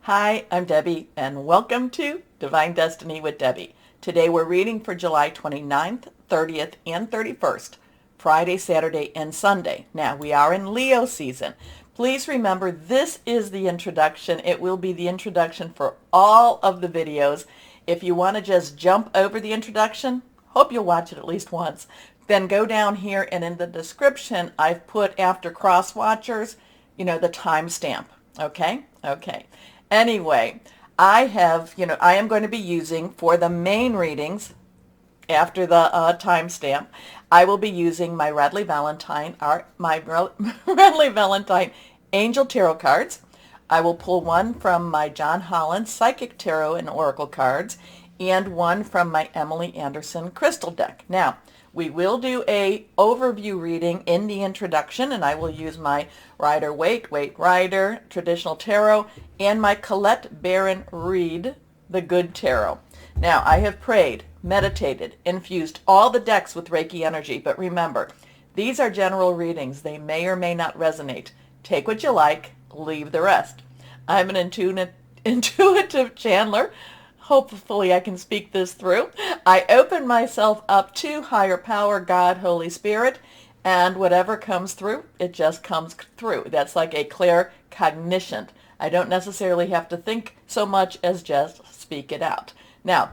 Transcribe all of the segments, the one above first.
Hi, I'm Debbie, and welcome to Divine Destiny with Debbie. Today we're reading for July 29th, 30th, and 31st, Friday, Saturday, and Sunday. Now, we are in Leo season. Please remember, this is the introduction. It will be the introduction for all of the videos. If you want to just jump over the introduction, hope you'll watch it at least once. Then go down here, and in the description, I've put after Crosswatchers, the timestamp. Okay? Okay. Anyway, I am going to be using for the main readings after the timestamp, I will be using my Radley Valentine Angel Tarot cards. I will pull one from my John Holland Psychic Tarot and Oracle cards and one from my Emily Anderson Crystal deck. Now, we will do a overview reading in the introduction, and I will use my Rider-Waite Rider Traditional Tarot and my Colette Baron Reed The Good Tarot. Now, I have prayed, meditated, infused all the decks with Reiki energy, but remember, these are general readings. They may or may not resonate. Take what you like, leave the rest. I'm an intuitive channeler. Hopefully I can speak this through. I open myself up to higher power, God, Holy Spirit, and whatever comes through, it just comes through. That's like a clear cognition. I don't necessarily have to think so much as just speak it out. Now,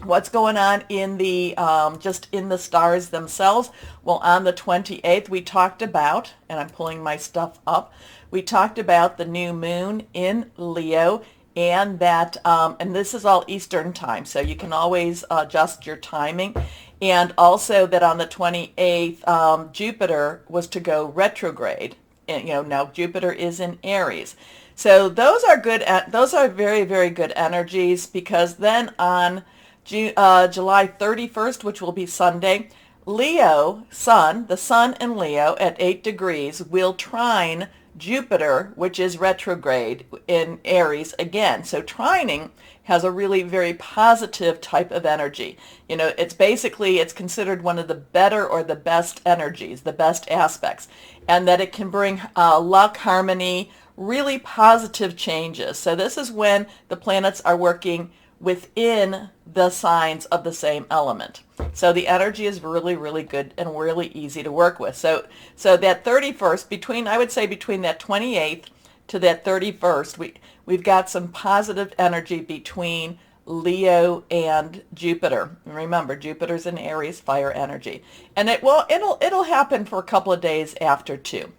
what's going on in the just in the stars themselves? Well, on the 28th, we talked about, and I'm pulling my stuff up, we talked about the new moon in Leo, and that, and this is all Eastern time, so you can always adjust your timing. And also that on the 28th, Jupiter was to go retrograde. And, now Jupiter is in Aries. So those are good. Those are very, very good energies, because then on July 31st, which will be Sunday, Leo, the sun in Leo at 8 degrees will trine Jupiter, which is retrograde in Aries again. So trining has a really very positive type of energy. It's considered one of the better or the best energies, the best aspects, and that it can bring luck, harmony, really positive changes. So this is when the planets are working within the signs of the same element. So the energy is really, really good and really easy to work with. So that 31st, I would say between that 28th to that 31st, we've got some positive energy between Leo and Jupiter. And remember, Jupiter's in Aries, fire energy. And it'll happen for a couple of days after too.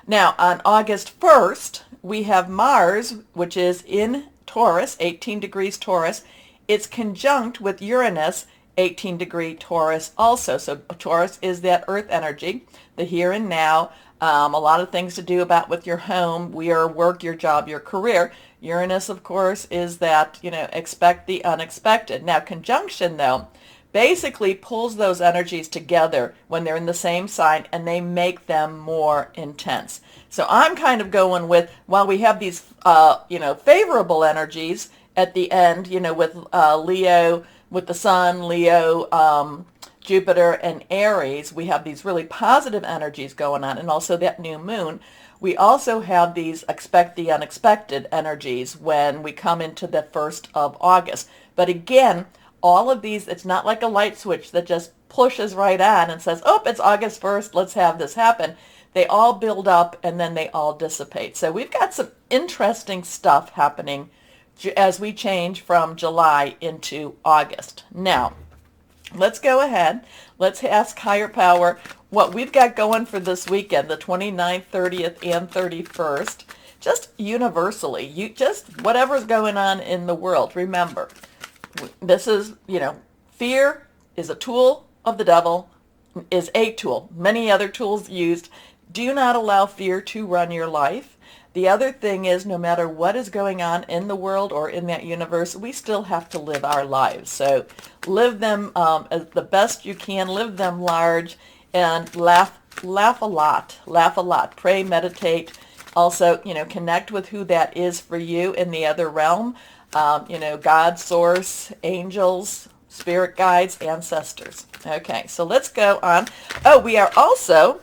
Now, on August 1st, we have Mars, which is in Taurus, 18 degrees Taurus. It's conjunct with Uranus, 18-degree Taurus also. So Taurus is that earth energy, the here and now, a lot of things to do about with your home, your work, your job, your career. Uranus, of course, is that, expect the unexpected. Now, conjunction, though, basically pulls those energies together when they're in the same sign, and they make them more intense. So I'm kind of going with, while we have these, favorable energies at the end, with Leo, with the sun, Leo, Jupiter, and Aries, we have these really positive energies going on, and also that new moon. We also have these expect the unexpected energies when we come into the 1st of August. But again, all of these, it's not like a light switch that just pushes right on and says, oh, it's August 1st, let's have this happen. They all build up and then they all dissipate. So we've got some interesting stuff happening as we change from July into August. Now, let's go ahead. Let's ask higher power what we've got going for this weekend, the 29th, 30th, and 31st. Just universally, just whatever's going on in the world. Remember, this is, fear is a tool of the devil, is a tool. Many other tools used. Do not allow fear to run your life. The other thing is, no matter what is going on in the world or in that universe, we still have to live our lives. So live them as the best you can, live them large, and laugh a lot. Pray, meditate. Also, connect with who that is for you in the other realm. God, source, angels, spirit guides, ancestors. Okay, so let's go on. Oh, we are also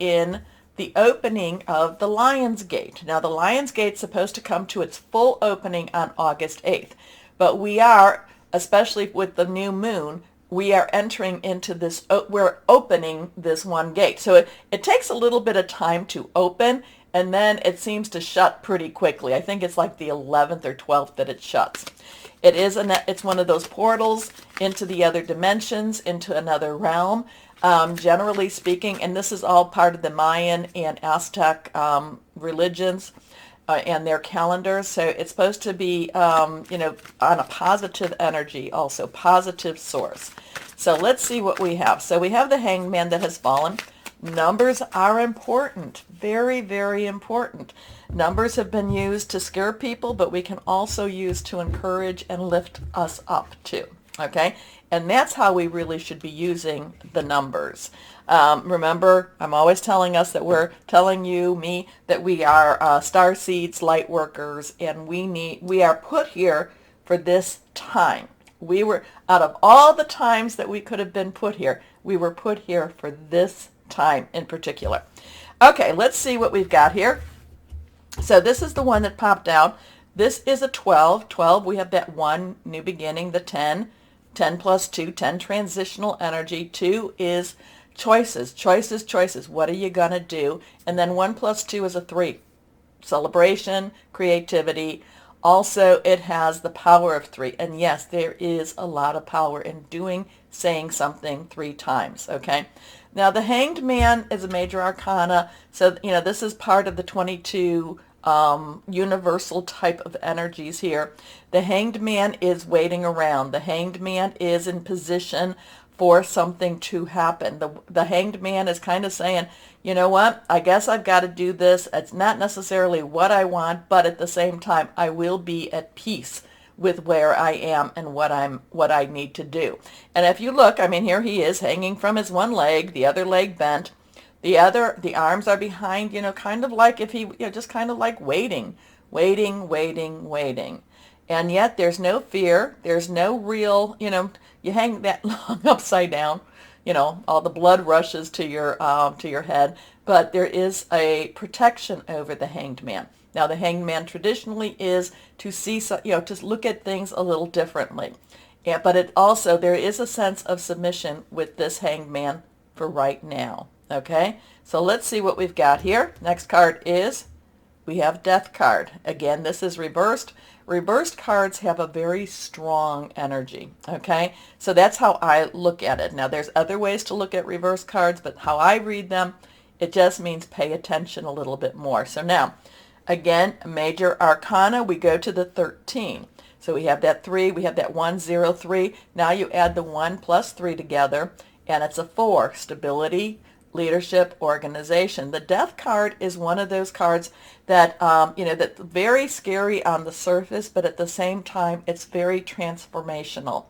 in the opening of the Lion's Gate. Now the Lion's Gate's supposed to come to its full opening on August 8th, but we are, especially with the new moon, we are entering into this, we're opening this one gate. So it takes a little bit of time to open, and then it seems to shut pretty quickly. I think it's like the 11th or 12th that it shuts. It's one of those portals into the other dimensions, into another realm, generally speaking, and this is all part of the Mayan and Aztec religions and their calendars. So it's supposed to be, on a positive energy, also positive source. So let's see what we have. So we have the Hanged Man that has fallen. Numbers are important, very, very important. Numbers have been used to scare people, but we can also use to encourage and lift us up too, okay? And that's how we really should be using the numbers. Remember, I'm always telling us that we're telling you, me, that we are star seeds, light workers, and we are put here for this time. We were, out of all the times that we could have been put here, we were put here for this time in particular. Okay, let's see what we've got here. So this is the one that popped out. This is a 12. 12, we have that 1, new beginning, the 10. 10 plus 2, 10 transitional energy. 2 is choices, choices, choices. What are you going to do? And then 1 plus 2 is a 3. Celebration, creativity. Also, it has the power of 3. And yes, there is a lot of power in saying something 3 times, okay? Now, the Hanged Man is a major arcana. So, this is part of the 22 universal type of energies here. The Hanged Man is waiting around. The Hanged Man is in position for something to happen. The Hanged Man is kind of saying, you know what, I guess I've got to do this. It's not necessarily what I want, but at the same time, I will be at peace with where I am and what I need to do. And if you look, I mean, here he is hanging from his one leg, the other leg bent. The arms are behind, kind of like if he, just kind of like waiting. And yet there's no fear. There's no real, you hang that long upside down, all the blood rushes to your head, but there is a protection over the Hanged Man. Now, the Hanged Man traditionally is to see, to look at things a little differently. Yeah, but there is a sense of submission with this Hanged Man for right now. Okay, so let's see what we've got here. Next card is, we have Death card. Again, this is reversed. Reversed cards have a very strong energy. Okay, so that's how I look at it. Now, there's other ways to look at reversed cards, but how I read them, it just means pay attention a little bit more. So now, again, major arcana, we go to the 13. So we have that 3, we have that 1, 0, 3. Now you add the 1 plus 3 together, and it's a 4. Stability, leadership, organization. The Death card is one of those cards that, that's very scary on the surface, but at the same time, it's very transformational.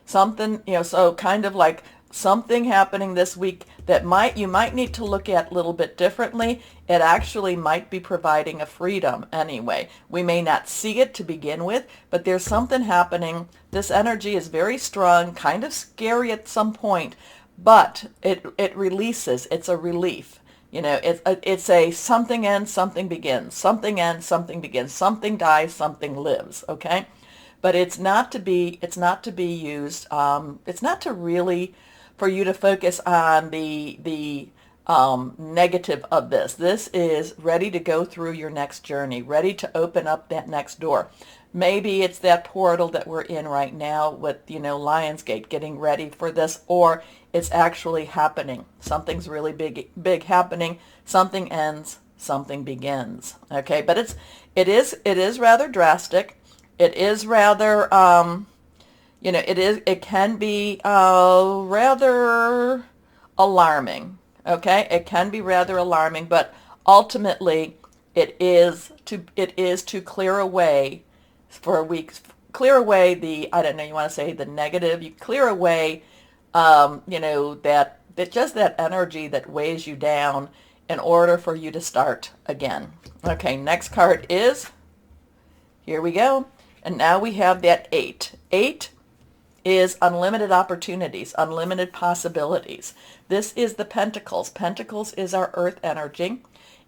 Something, so kind of like something happening this week that you might need to look at a little bit differently. It actually might be providing a freedom anyway. We may not see it to begin with, but there's something happening. This energy is very strong, kind of scary at some point, but it releases. It's a relief. It's a something ends, something begins. Something ends, something begins. Something dies, something lives. Okay, but it's not to be used. It's not to really for you to focus on the negative of this. This is ready to go through your next journey, ready to open up that next door. Maybe it's that portal that we're in right now with, Lionsgate, getting ready for this, or it's actually happening. Something's really big happening. Something ends, something begins. Okay, but it is rather drastic. It is rather, it can be rather alarming. Okay, it can be rather alarming, but ultimately it is to clear away for weeks, clear away the, I don't know, you want to say the negative, you clear away, that just that energy that weighs you down in order for you to start again. Okay, next card is, here we go, and now we have that 8. 8 is unlimited opportunities, unlimited possibilities. This is the Pentacles. Pentacles is our earth energy.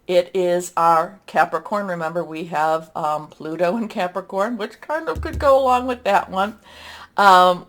It is our Capricorn. Remember, we have Pluto in Capricorn, which kind of could go along with that one.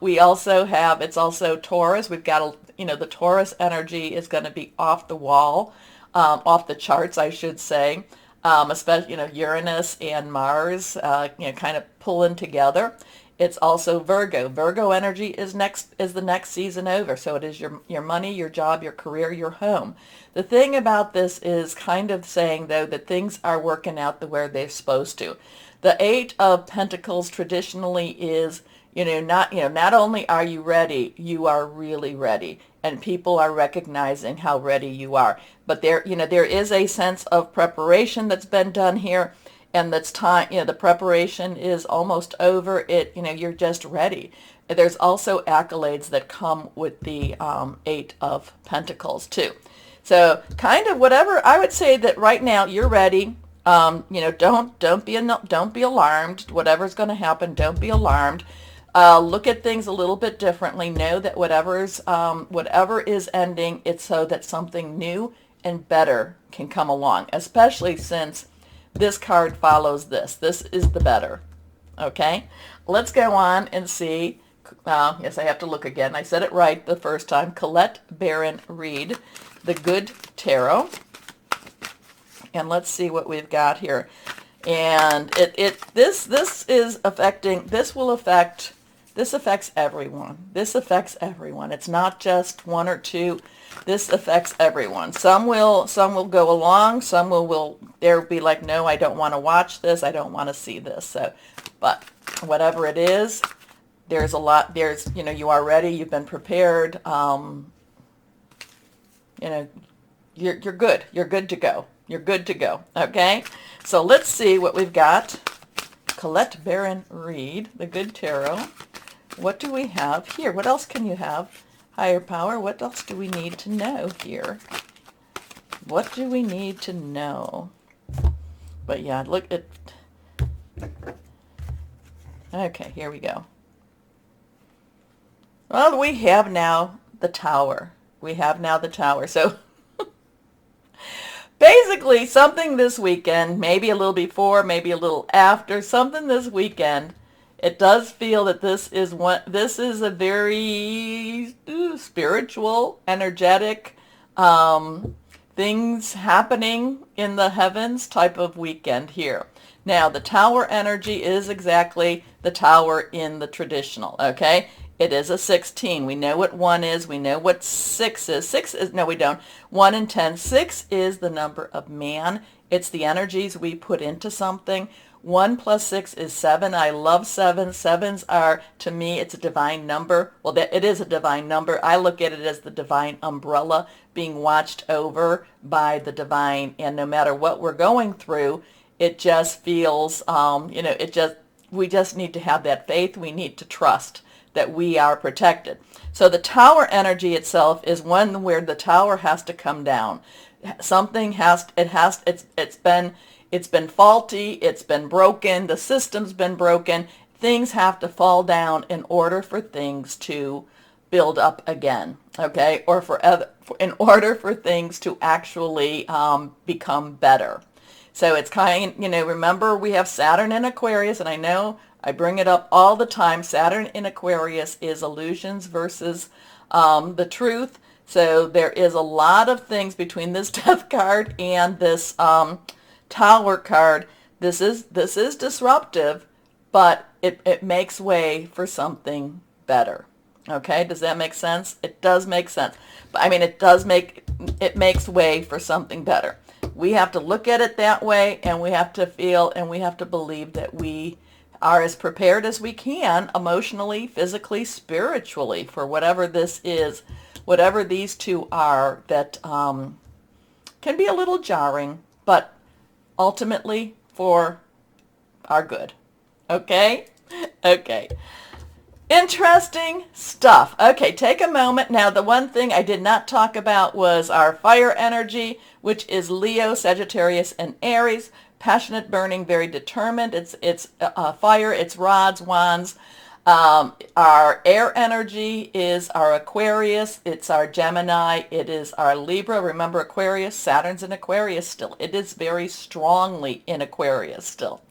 We also have, it's also Taurus. We've got, the Taurus energy is going to be off the wall, off the charts, I should say. Especially, Uranus and Mars, kind of pulling together. It's also Virgo. Virgo energy is the next season over. So it is your money, your job, your career, your home. The thing about this is kind of saying, though, that things are working out the way they're supposed to. The Eight of Pentacles traditionally is, not only are you ready, you are really ready. And people are recognizing how ready you are. But there is a sense of preparation that's been done here. And that's time, the preparation is almost over. You're just ready. There's also accolades that come with the Eight of Pentacles too. So kind of whatever, I would say that right now you're ready. Don't be alarmed. Whatever's going to happen, don't be alarmed. Look at things a little bit differently. Know that whatever is ending, it's so that something new and better can come along, especially since this card follows this. This is the better. Okay? Let's go on and see. Yes, I have to look again. I said it right the first time. Colette Baron Reed, the Good Tarot. And let's see what we've got here. And this affects everyone. This affects everyone. It's not just one or two. This affects everyone. Some will go along. Some will they'll be like, no, I don't want to watch this. I don't want to see this. So, but whatever it is, there's a lot. You are ready. You've been prepared. You're good. You're good to go. You're good to go. Okay. So let's see what we've got. Colette Baron Reed, the Good Tarot. What do we have here? What else can you have? Higher power, what else do we need to know here? What do we need to know? But yeah, look at... Okay, here we go. Well, we have now the Tower. We have now the Tower. So basically something this weekend, maybe a little before, maybe a little after, something this weekend. It does feel that this is a very spiritual, energetic, things happening in the heavens type of weekend here. Now, the Tower energy is exactly the Tower in the traditional, okay? It is a 16. We know what 1 is. We know what 6 is. 6 is, no, we don't. 1 and 10. 6 is the number of man. It's the energies we put into something. 1 plus 6 is 7. I love 7. 7s are, to me, it's a divine number. Well, it is a divine number. I look at it as the divine umbrella being watched over by the divine. And no matter what we're going through, it just feels, we just need to have that faith. We need to trust that we are protected. So the Tower energy itself is one where the Tower has to come down. Something it's been faulty, it's been broken, the system's been broken. Things have to fall down in order for things to build up again, okay? Or in order for things to actually become better. So it's remember we have Saturn in Aquarius, and I know I bring it up all the time. Saturn in Aquarius is illusions versus the truth. So there is a lot of things between this Death card and this Tower card. This is disruptive, but it makes way for something better. Okay, does that make sense? It does make sense. But I mean, it makes way for something better. We have to look at it that way, and we have to feel and we have to believe that we are as prepared as we can emotionally, physically, spiritually for whatever this is, whatever these two are that can be a little jarring, but ultimately for our good. Okay? Okay. Interesting stuff. Okay, take a moment. Now, the one thing I did not talk about was our fire energy, which is Leo, Sagittarius, and Aries. Passionate, burning, very determined. It's fire. It's rods, wands. Our air energy is our Aquarius, it's our Gemini, it is our Libra. Remember Aquarius, Saturn's in Aquarius still. It is very strongly in Aquarius still.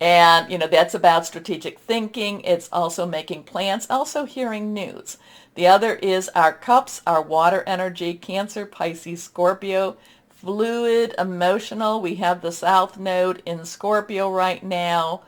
And, that's about strategic thinking. It's also making plans, also hearing news. The other is our cups, our water energy, Cancer, Pisces, Scorpio, fluid, emotional. We have the South Node in Scorpio right now.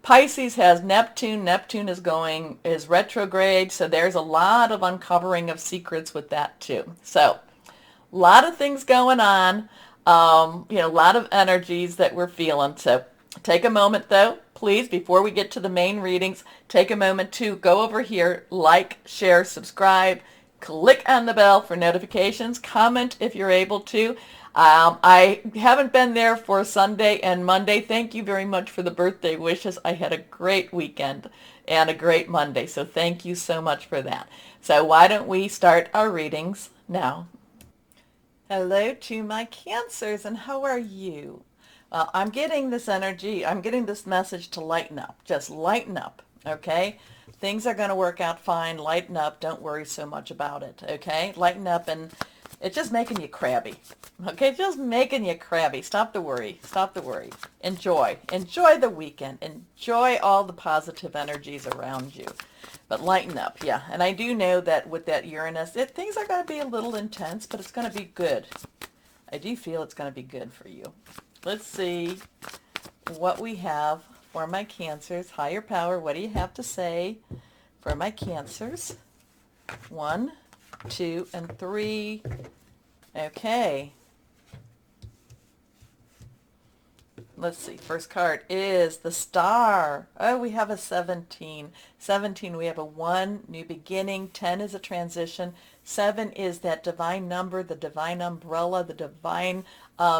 Pisces has Neptune. Neptune is retrograde, so there's a lot of uncovering of secrets with that too. So, a lot of things going on, a lot of energies that we're feeling. So take a moment though, please, before we get to the main readings, take a moment to go over here, like, share, subscribe, click on the bell for notifications, comment if you're able to. I haven't been there for Sunday and Monday. Thank you very much for the birthday wishes. I had a great weekend and a great Monday, so thank you so much for that. So why don't we start our readings now? Hello to my Cancers, and how are you? Well, I'm getting this energy, I'm getting this message to lighten up. Just lighten up, okay? Things are going to work out fine. Lighten up. Don't worry so much about it, okay? Lighten up, and it's just making you crabby, okay? Just making you crabby. Stop the worry. Stop the worry. Enjoy. Enjoy the weekend. Enjoy all the positive energies around you. But lighten up, yeah. And I do know that with that Uranus, things are going to be a little intense, but it's going to be good. I do feel it's going to be good for you. Let's see what we have for my Cancers. Higher power, what do you have to say for my Cancers? 1, 2, and 3. Okay. Let's see. First card is the Star. Oh, we have a 17. 17, we have a 1, new beginning. 10 is a transition. 7 is that divine number, the divine umbrella, the divine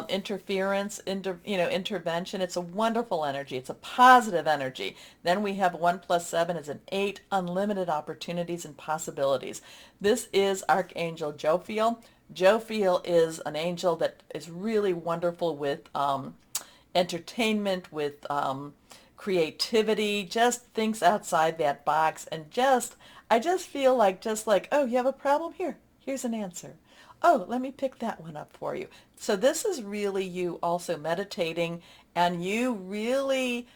interference, intervention. It's a wonderful energy. It's a positive energy. Then we have 1 plus 7 is an 8, unlimited opportunities and possibilities. This is Archangel Jophiel. Jophiel is an angel that is really wonderful with entertainment, with creativity, just thinks outside that box, and I just feel like, oh, you have a problem? Here's an answer. Oh, let me pick that one up for you. So this is really you also meditating, and you really,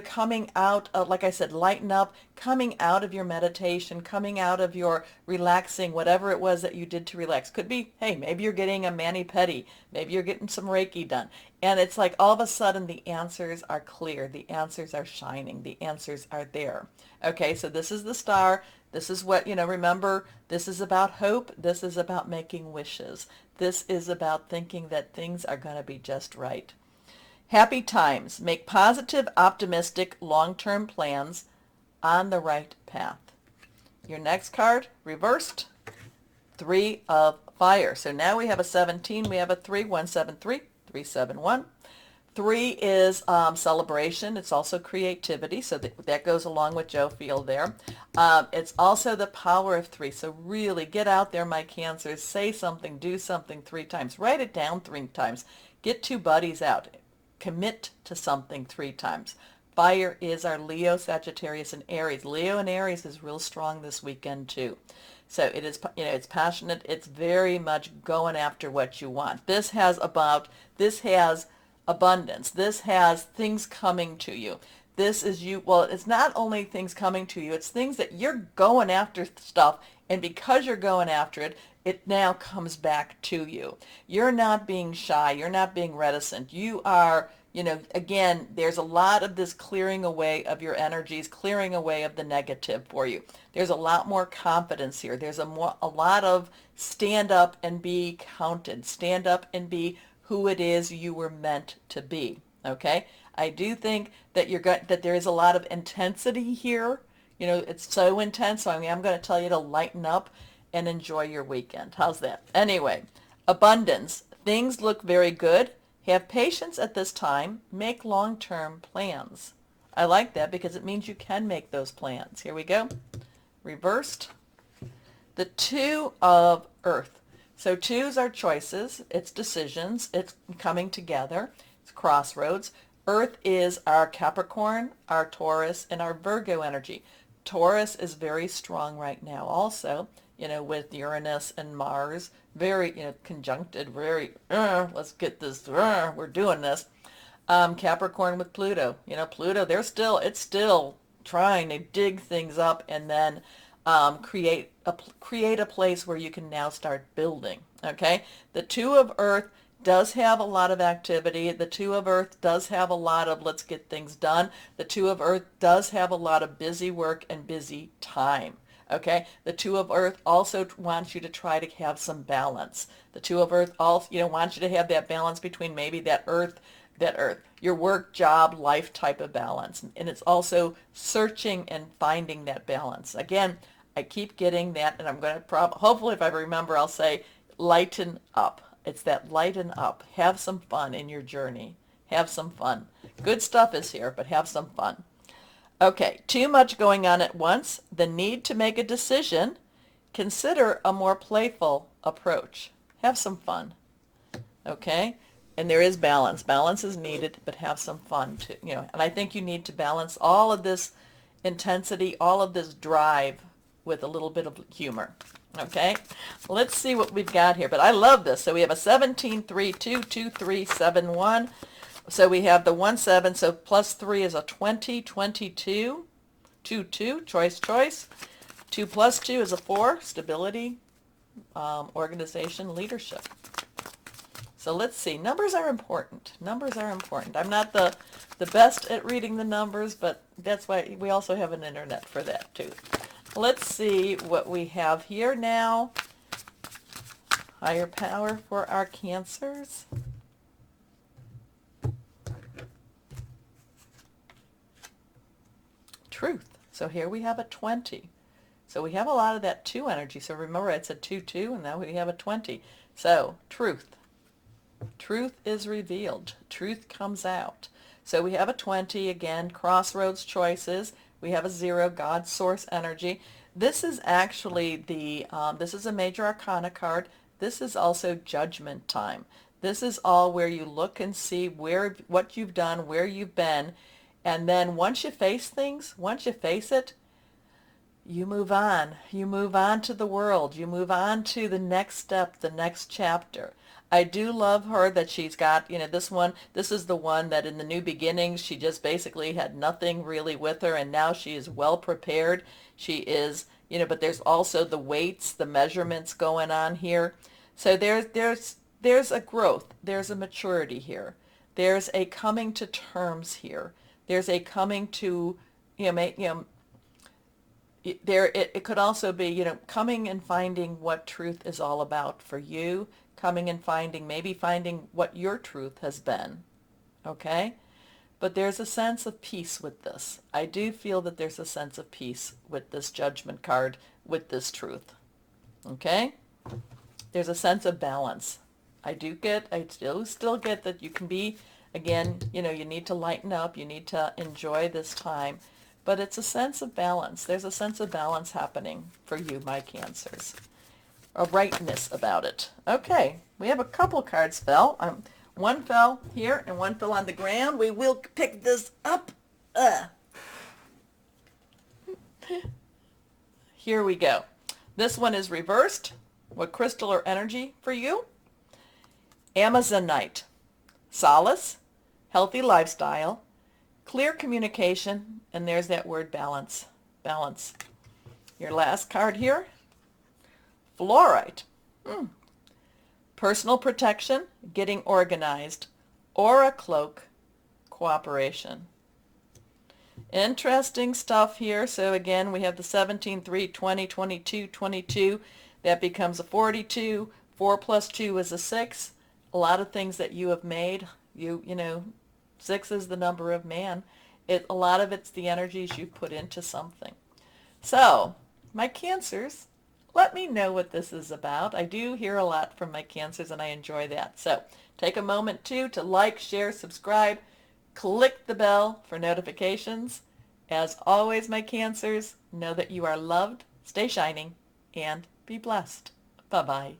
coming out of, like I said, lighten up, coming out of your meditation, coming out of your relaxing, whatever it was that you did to relax. Could be, hey, maybe you're getting a mani-pedi, maybe you're getting some Reiki done. And it's like all of a sudden the answers are clear, the answers are shining, the answers are there. Okay, so this is the Star. This is what, remember, this is about hope. This is about making wishes. This is about thinking that things are going to be just right. Happy times. Make positive, optimistic, long-term plans on the right path. Your next card, reversed, 3 of fire. So now we have a 17. We have a 3, 173, 371. 3 is celebration. It's also creativity, so that goes along with Jophiel there. It's also the power of 3. So really get out there, my Cancers. Say something, do something 3 times. Write it down 3 times. Get 2 buddies out. Commit to something 3 times. Fire is our Leo, Sagittarius, and Aries. Leo and Aries is real strong this weekend too. So it is, it's passionate. It's very much going after what you want. This has abundance. This has things coming to you. This is you. Well, it's not only things coming to you, it's things that you're going after stuff, and because you're going after it, it now comes back to you. You're not being shy. You're not being reticent. You are, again, there's a lot of this clearing away of your energies, clearing away of the negative for you. There's a lot more confidence here. There's a lot of stand up and be counted. Stand up and be who it is you were meant to be. Okay? I do think that that there is a lot of intensity here. It's so intense. So I'm going to tell you to lighten up and enjoy your weekend. How's that? Anyway, abundance. Things look very good. Have patience at this time. Make long-term plans. I like that because it means you can make those plans. Here we go. Reversed. The 2 of Earth. So 2s are choices. It's decisions. It's coming together. It's crossroads. Earth is our Capricorn, our Taurus, and our Virgo energy. Taurus is very strong right now also, with Uranus and Mars, very, conjuncted, very, let's get this, we're doing this. Capricorn with Pluto, Pluto, it's still trying to dig things up and then create a place where you can now start building. Okay, the Two of Earth does have a lot of activity. The Two of Earth does have a lot of let's get things done. The Two of Earth does have a lot of busy work and busy time. Okay, the Two of Earth also wants you to try to have some balance. The Two of Earth also, wants you to have that balance between maybe that earth, your work, job, life type of balance. And it's also searching and finding that balance. Again, I keep getting that, and I'm going to hopefully if I remember, I'll say lighten up. It's that lighten up. Have some fun in your journey. Have some fun. Good stuff is here, but have some fun. Okay, too much going on at once. The need to make a decision. Consider a more playful approach. Have some fun. Okay? And there is balance. Balance is needed, but have some fun too. And I think you need to balance all of this intensity, all of this drive with a little bit of humor. Okay, let's see what we've got here. But I love this. So we have a 17, 3, 2, 2, 3, 7, 1. So we have the 1, 7. So plus 3 is a 20, 22, 2, 2, choice, choice. 2 plus 2 is a 4, stability, organization, leadership. So let's see. Numbers are important. Numbers are important. I'm not the best at reading the numbers, but that's why we also have an internet for that too. Let's see what we have here now. Higher power for our Cancers. Truth. So here we have a 20. So we have a lot of that 2 energy. So remember it's a 2, 2, and now we have a 20. So truth. Truth is revealed. Truth comes out. So we have a 20, again, crossroads choices. We have a 0, God, source, energy. This is actually this is a major arcana card. This is also judgment time. This is all where you look and see what you've done, where you've been, and then once you face things, once you face it, you move on. You move on to the world. You move on to the next step, the next chapter. I do love her that she's got, this is the one that in the new beginnings, she just basically had nothing really with her, and now she is well prepared. She is, but there's also the weights, the measurements going on here. So there's a growth. There's a maturity here. There's a coming to terms here. There's a coming to, it could also be, coming and finding what truth is all about for you. Coming and maybe finding what your truth has been, okay? But there's a sense of peace with this. I do feel that there's a sense of peace with this judgment card, with this truth, okay? There's a sense of balance. I still get that you can be, again, you need to lighten up, you need to enjoy this time, but it's a sense of balance. There's a sense of balance happening for you, my Cancers. A rightness about it. Okay, we have a couple cards fell. One fell here and one fell on the ground. We will pick this up. Here we go. This one is reversed. What crystal or energy for you? Amazonite. Solace, healthy lifestyle, clear communication, and there's that word balance. Balance. Your last card here. Fluorite. Personal protection, getting organized, aura cloak, cooperation. Interesting stuff here. So again, we have the 17, 3, 20, 22, 22. That becomes a 42. 4 plus 2 is a 6. A lot of things that you have made, 6 is the number of man. A lot of it's the energies you put into something. So, my Cancers, let me know what this is about. I do hear a lot from my Cancers, and I enjoy that. So take a moment, too, to like, share, subscribe, click the bell for notifications. As always, my Cancers, know that you are loved, stay shining, and be blessed. Bye-bye.